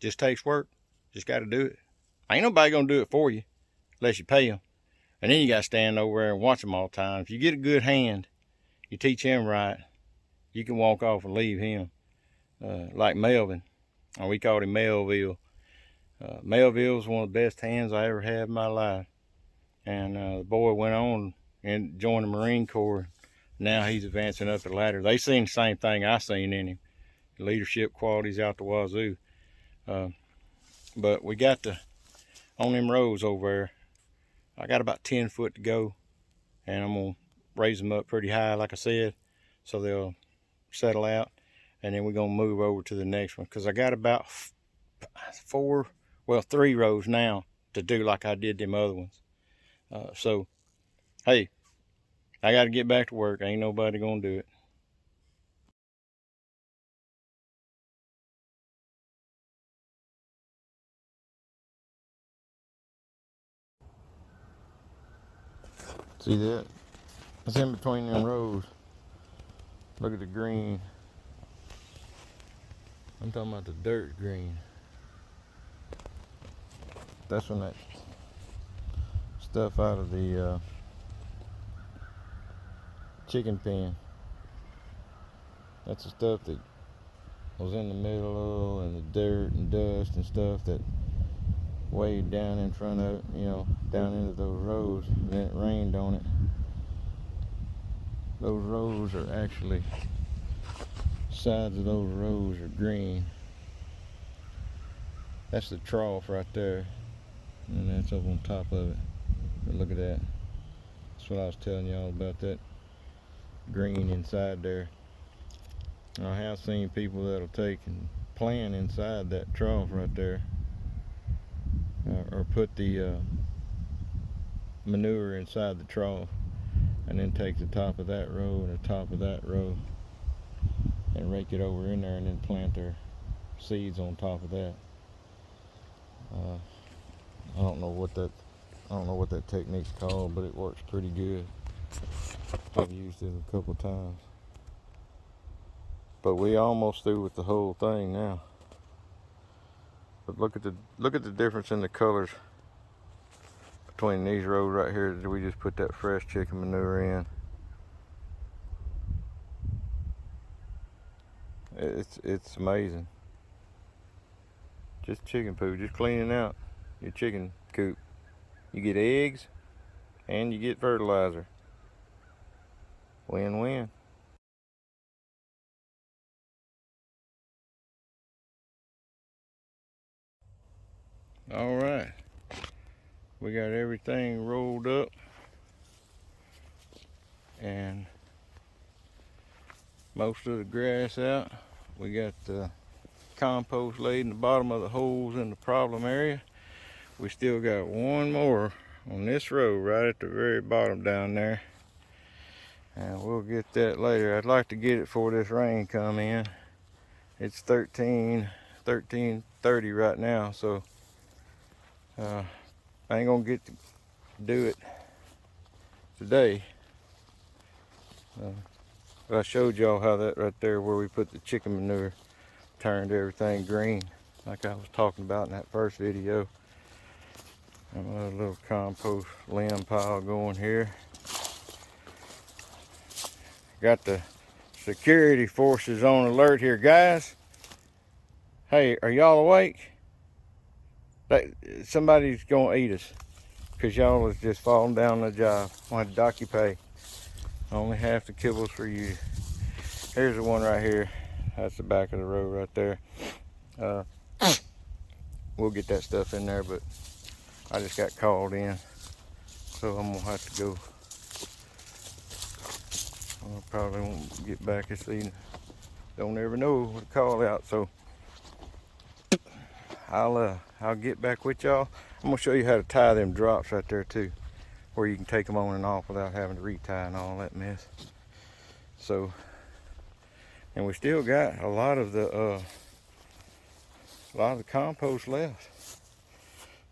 Just takes work. Just got to do it. Ain't nobody gonna do it for you unless you pay them. And then you got to stand over there and watch them all the time. If you get a good hand, you teach him right, you can walk off and leave him. Like Melvin, or we called him Melville. Melville was one of the best hands I ever had in my life. And the boy went on and joined the Marine Corps. Now he's advancing up the ladder. They seen the same thing I seen in him. Leadership qualities out the wazoo. But we got on them rows over there, I got about 10 foot to go. And I'm going to raise them up pretty high, like I said, so they'll settle out. And then we're going to move over to the next one, because I got about 3 rows now to do like I did them other ones. So, hey, I got to get back to work. Ain't nobody going to do it. See that? It's in between them rows. Look at the green. I'm talking about the dirt green. That's when that stuff out of the chicken pen. That's the stuff that was in the middle and the dirt and dust and stuff that weighed down in front of it, down into those rows, and then it rained on it. Those rows are actually, sides of those rows are green. That's the trough right there, and that's up on top of it. But look at that. That's what I was telling y'all about, that green inside there. I have seen people that'll take and plant inside that trough right there, or put the manure inside the trough, and then take the top of that row and the top of that row and rake it over in there, and then plant their seeds on top of that. I don't know what that technique's called, but it works pretty good. I've used it a couple times. But we almost through with the whole thing now. But look at the difference in the colors between these rows right here that we just put that fresh chicken manure in. It's amazing. Just chicken poo, just cleaning out your chicken coop. You get eggs and you get fertilizer. Win-win. All right, we got everything rolled up and most of the grass out. We got the compost laid in the bottom of the holes in the problem area. We still got one more on this row right at the very bottom down there, and we'll get that later. I'd like to get it before this rain come in. It's 13:30 right now, so I ain't gonna get to do it today. But I showed y'all how that right there where we put the chicken manure turned everything green, like I was talking about in that first video. Another little compost limb pile going here. Got the security forces on alert here, guys. Hey, are y'all awake? Somebody's gonna eat us, because y'all is just falling down the job. I want to dock you pay. Only half the kibbles for you. Here's the one right here. That's the back of the road right there. We'll get that stuff in there, but I just got called in, so I'm gonna have to go. I probably won't get back this evening. Don't ever know what to call out, so I'll get back with y'all. I'm gonna show you how to tie them drops right there too, where you can take them on and off without having to retie and all that mess. So, and we still got a lot of the compost left.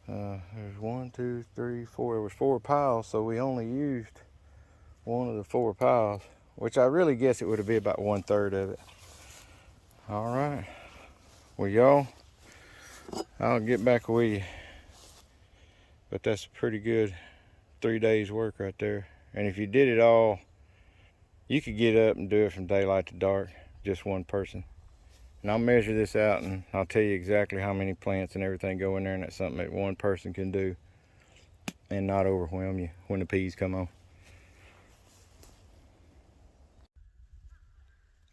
There's 1, 2, 3, 4. There was 4 piles, so we only used one of the 4 piles, which I really guess it would have been about 1/3 of it. All right. Well, y'all, I'll get back with you. But that's a pretty good 3 days work right there. And if you did it all, you could get up and do it from daylight to dark, just one person. And I'll measure this out and I'll tell you exactly how many plants and everything go in there, and that's something that one person can do and not overwhelm you when the peas come on.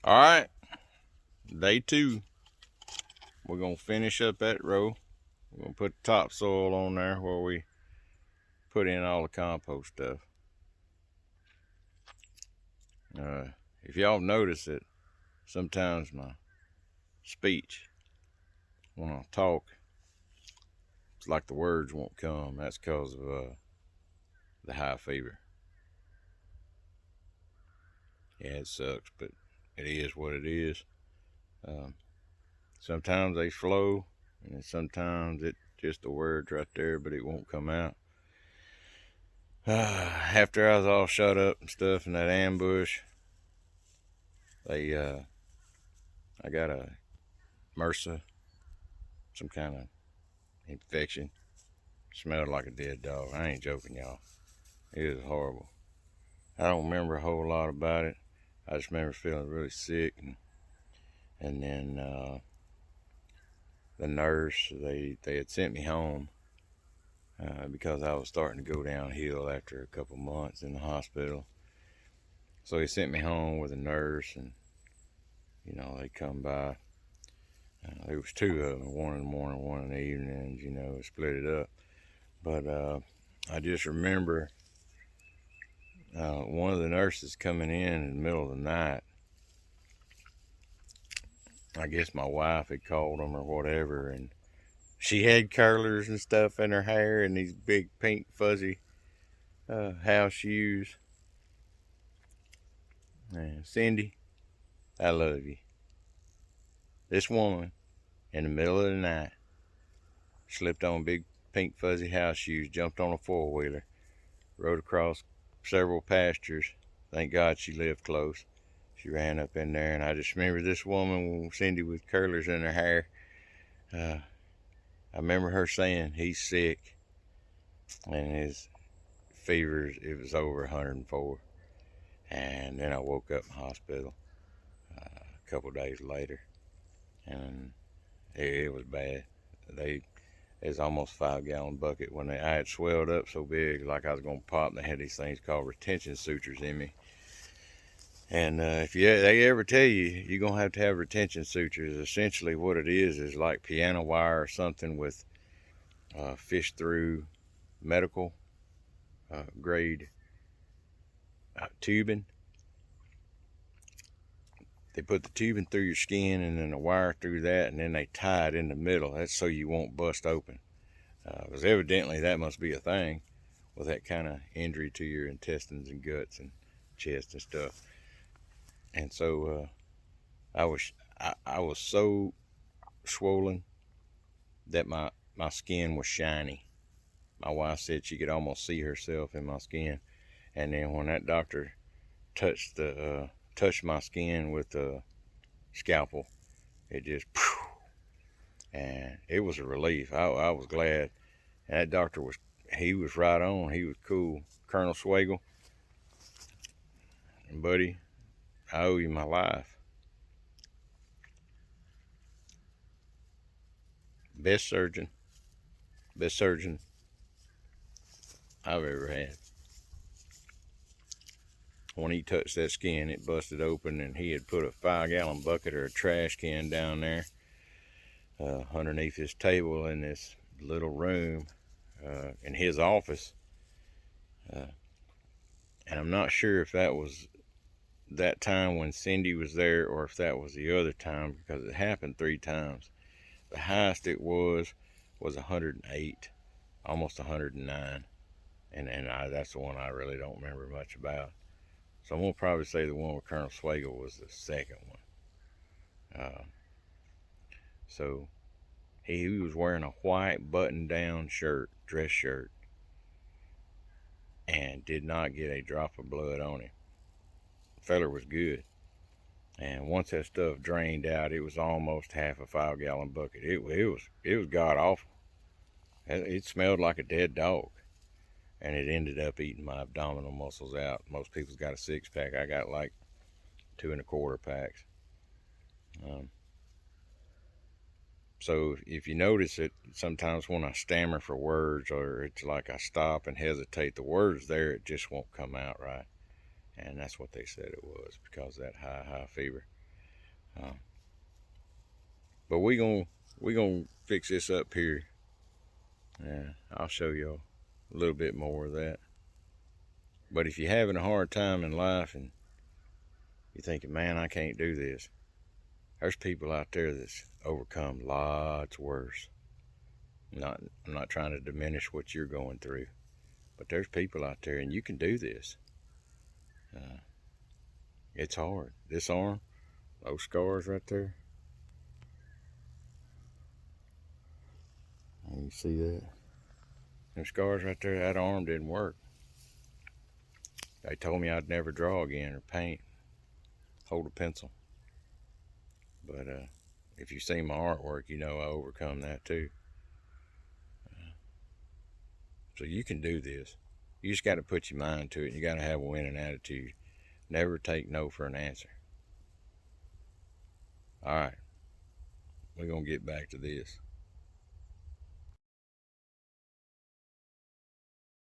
All right, day 2. We're gonna finish up that row. We're gonna put topsoil on there where we put in all the compost stuff. If y'all notice it, sometimes my speech, when I talk, it's like the words won't come. That's because of the high fever. Yeah, it sucks, but it is what it is. Sometimes they flow, and sometimes it's just the words right there, but it won't come out. After I was all shut up and stuff in that ambush, I got a MRSA, some kind of infection. Smelled like a dead dog. I ain't joking, y'all. It was horrible. I don't remember a whole lot about it. I just remember feeling really sick, and then the nurse, they had sent me home because I was starting to go downhill after a couple months in the hospital. So they sent me home with a nurse, and they come by. There was 2 of them, one in the morning, one in the evening, split it up. But I just remember one of the nurses coming in the middle of the night. I guess my wife had called them or whatever, and she had curlers and stuff in her hair and these big pink fuzzy house shoes. And Cindy, I love you. This woman, in the middle of the night, slipped on big pink fuzzy house shoes, jumped on a 4-wheeler, rode across several pastures. Thank God she lived close. She ran up in there, and I just remember this woman, Cindy, with curlers in her hair. I remember her saying, "He's sick," and his fever, it was over 104. And then I woke up in the hospital a couple days later, and it was bad. It was almost 5-gallon bucket when I had swelled up so big, like I was gonna pop. And they had these things called retention sutures in me. And if they ever tell you you're gonna have to have retention sutures, essentially what it is like piano wire or something with fished through medical grade tubing. They put the tubing through your skin and then the wire through that, and then they tie it in the middle. That's so you won't bust open. Because evidently that must be a thing with that kind of injury to your intestines and guts and chest and stuff. And so I was so swollen that my skin was shiny. My wife said she could almost see herself in my skin. And then when that doctor touched my skin with a scalpel, it just, and it was a relief. I was glad. And that doctor he was right on. He was cool. Colonel Swagel, buddy, I owe you my life. Best surgeon I've ever had. When he touched that skin, it busted open, and he had put a 5-gallon bucket or a trash can down there underneath his table in this little room in his office. And I'm not sure if that was that time when Cindy was there or if that was the other time, because it happened 3 times. The highest it was 108, almost 109. And that's the one I really don't remember much about. So I'm going to probably say the one with Colonel Swagel was the second one. So he was wearing a white button-down shirt, dress shirt, and did not get a drop of blood on him. The feller was good. And once that stuff drained out, it was almost half a 5-gallon bucket. It was god awful. It smelled like a dead dog, and it ended up eating my abdominal muscles out. Most people's got a 6-pack. I got like 2 1/4 packs. So if you notice it, sometimes when I stammer for words, or it's like I stop and hesitate, the words there, it just won't come out right. And that's what they said it was, because of that high fever. But we gonna fix this up here. Yeah, I'll show y'all a little bit more of that. But if you're having a hard time in life and you're thinking, man, I can't do this, there's people out there that's overcome lots worse. I'm not trying to diminish what you're going through, but there's people out there, and you can do this. It's hard. This arm, those scars right there. You see that? Them scars right there, that arm didn't work. They told me I'd never draw again or paint, hold a pencil. But if you've seen my artwork, you know I overcome that too. So you can do this. You just got to put your mind to it. You got to have a winning attitude. Never take no for an answer. All right, we're going to get back to this.